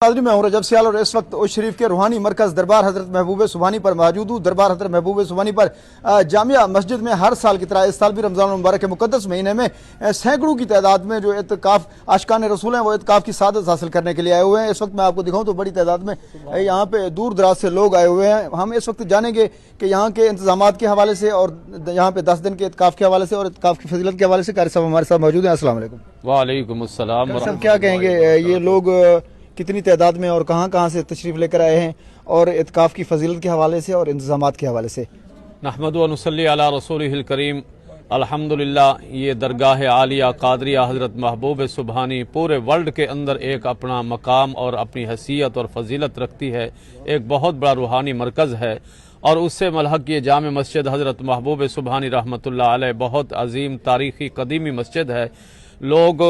قادری میں ہوں رجب سیال اور اس وقت اوش شریف کے روحانی مرکز دربار حضرت محبوب سبحانی پر موجود ہوں۔ دربار حضرت محبوب سبحانی پر جامعہ مسجد میں ہر سال کی طرح اس سال بھی رمضان المبارک کے مقدس مہینے میں سینکڑوں کی تعداد میں جو اعتکاف عاشقان رسول ہیں وہ اعتکاف کی سعادت حاصل کرنے کے لیے آئے ہوئے ہیں۔ اس وقت میں آپ کو دکھاؤں تو بڑی تعداد میں یہاں پہ دور دراز سے لوگ آئے ہوئے ہیں۔ ہم اس وقت جانیں گے کہ یہاں کے انتظامات کے حوالے سے اور یہاں پہ 10 دن کے اعتکاف کے حوالے سے اور اعتکاف کی فضیلت کے حوالے سے قاری صاحب ہمارے ساتھ موجود ہیں۔ السلام علیکم۔ وعلیکم السلام سب کیا کہیں گے، یہ لوگ کتنی تعداد میں اور کہاں کہاں سے تشریف لے کر آئے ہیں اور اعتکاف کی فضیلت کے حوالے سے اور انتظامات کے حوالے سے؟ نحمد و نصلی علی رسولہ الکریم۔ الحمدللہ یہ درگاہ عالیہ قادریہ حضرت محبوب سبحانی پورے ورلڈ کے اندر ایک اپنا مقام اور اپنی حیثیت اور فضیلت رکھتی ہے، ایک بہت بڑا روحانی مرکز ہے، اور اس سے ملحق یہ جامع مسجد حضرت محبوب سبحانی رحمۃ اللہ علیہ بہت عظیم تاریخی قدیمی مسجد ہے۔ لوگ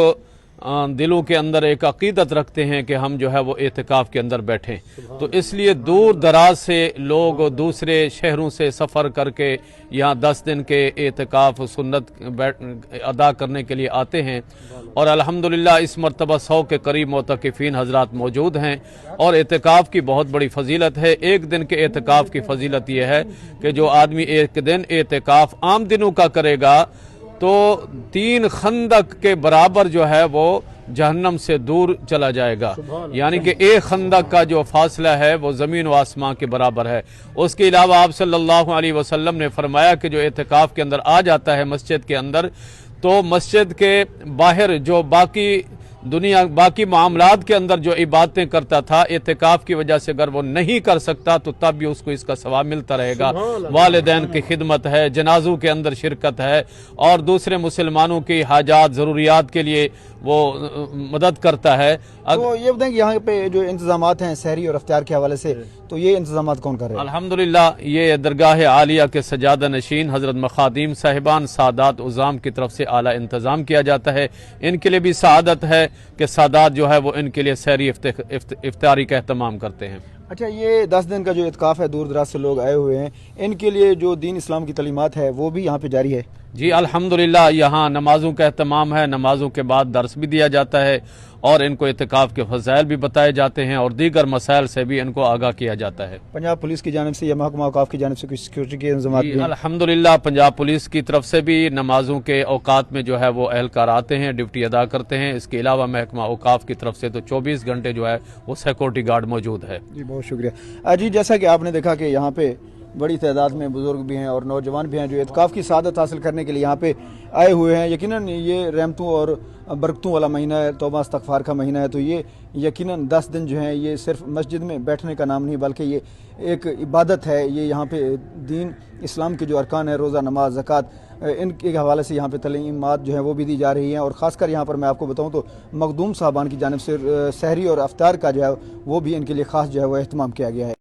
دلوں کے اندر ایک عقیدت رکھتے ہیں کہ ہم جو ہے وہ اعتکاف کے اندر بیٹھیں، تو اس لیے دور دراز سے لوگ دوسرے شہروں سے سفر کر کے یہاں 10 دن کے اعتکاف سنت ادا کرنے کے لیے آتے ہیں، اور الحمدللہ اس مرتبہ 100 کے قریب معتکفین حضرات موجود ہیں، اور اعتکاف کی بہت بڑی فضیلت ہے۔ ایک دن کے اعتکاف کی فضیلت یہ ہے کہ جو آدمی ایک دن اعتکاف عام دنوں کا کرے گا تو 3 خندق کے برابر جو ہے وہ جہنم سے دور چلا جائے گا، یعنی کہ ایک خندق کا جو فاصلہ ہے وہ زمین و آسمان کے برابر ہے۔ اس کے علاوہ آپ صلی اللہ علیہ وسلم نے فرمایا کہ جو اعتکاف کے اندر آ جاتا ہے مسجد کے اندر، تو مسجد کے باہر جو باقی معاملات کے اندر جو عبادتیں کرتا تھا، اعتکاف کی وجہ سے اگر وہ نہیں کر سکتا تو تب بھی اس کو اس کا ثواب ملتا رہے گا۔ والدین کی خدمت ہے، جنازوں کے اندر شرکت ہے، اور دوسرے مسلمانوں کی حاجات ضروریات کے لیے وہ مدد کرتا ہے۔ تو یہ بتائیں کہ یہاں پہ جو انتظامات ہیں سحری اور افطار کے حوالے سے، تو یہ انتظامات کون کر رہے ہیں؟ الحمدللہ یہ درگاہ عالیہ کے سجادہ نشین حضرت مخادیم صاحبان سادات عظام کی طرف سے اعلیٰ انتظام کیا جاتا ہے۔ ان کے لیے بھی سعادت ہے کہ سادات جو ہے وہ ان کے لیے سحری افطاری کا اہتمام کرتے ہیں۔ اچھا، یہ 10 دن کا جو اعتکاف ہے دور دراز سے لوگ آئے ہوئے ہیں، ان کے لیے جو دین اسلام کی تعلیمات ہے وہ بھی یہاں پہ جاری ہے؟ جی الحمدللہ یہاں نمازوں کا اہتمام ہے، نمازوں کے بعد درس بھی دیا جاتا ہے، اور ان کو اعتکاف کے فضائل بھی بتائے جاتے ہیں، اور دیگر مسائل سے بھی ان کو آگاہ کیا جاتا ہے۔ پنجاب پولیس کی جانب سے یا محکمہ اوقاف کی جانب سے کچھ سیکورٹی کے انتظامات بھی ہیں؟ الحمدللہ پنجاب پولیس کی طرف سے بھی نمازوں کے اوقات میں جو ہے وہ اہلکار آتے ہیں، ڈیوٹی ادا کرتے ہیں۔ اس کے علاوہ محکمہ اوقاف کی طرف سے تو 24 گھنٹے جو ہے وہ سیکورٹی گارڈ موجود ہے۔ جی بہت شکریہ۔ جی جیسا کہ آپ نے دیکھا کہ یہاں پہ بڑی تعداد میں بزرگ بھی ہیں اور نوجوان بھی ہیں جو اعتکاف کی سعادت حاصل کرنے کے لیے یہاں پہ آئے ہوئے ہیں۔ یقیناً یہ رحمتوں اور برکتوں والا مہینہ ہے، توبہ استغفار کا مہینہ ہے، تو یہ یقیناً 10 دن جو ہیں یہ صرف مسجد میں بیٹھنے کا نام نہیں بلکہ یہ ایک عبادت ہے۔ یہ یہاں پہ دین اسلام کے جو ارکان ہیں، روزہ، نماز، زکوٰۃ، ان کے حوالے سے یہاں پہ تعلیمات جو ہیں وہ بھی دی جا رہی ہیں، اور خاص کر یہاں پر میں آپ کو بتاؤں تو مخدوم صاحبان کی جانب سے سحری اور افطار کا جو ہے وہ بھی ان کے لیے خاص جو ہے وہ اہتمام کیا گیا ہے۔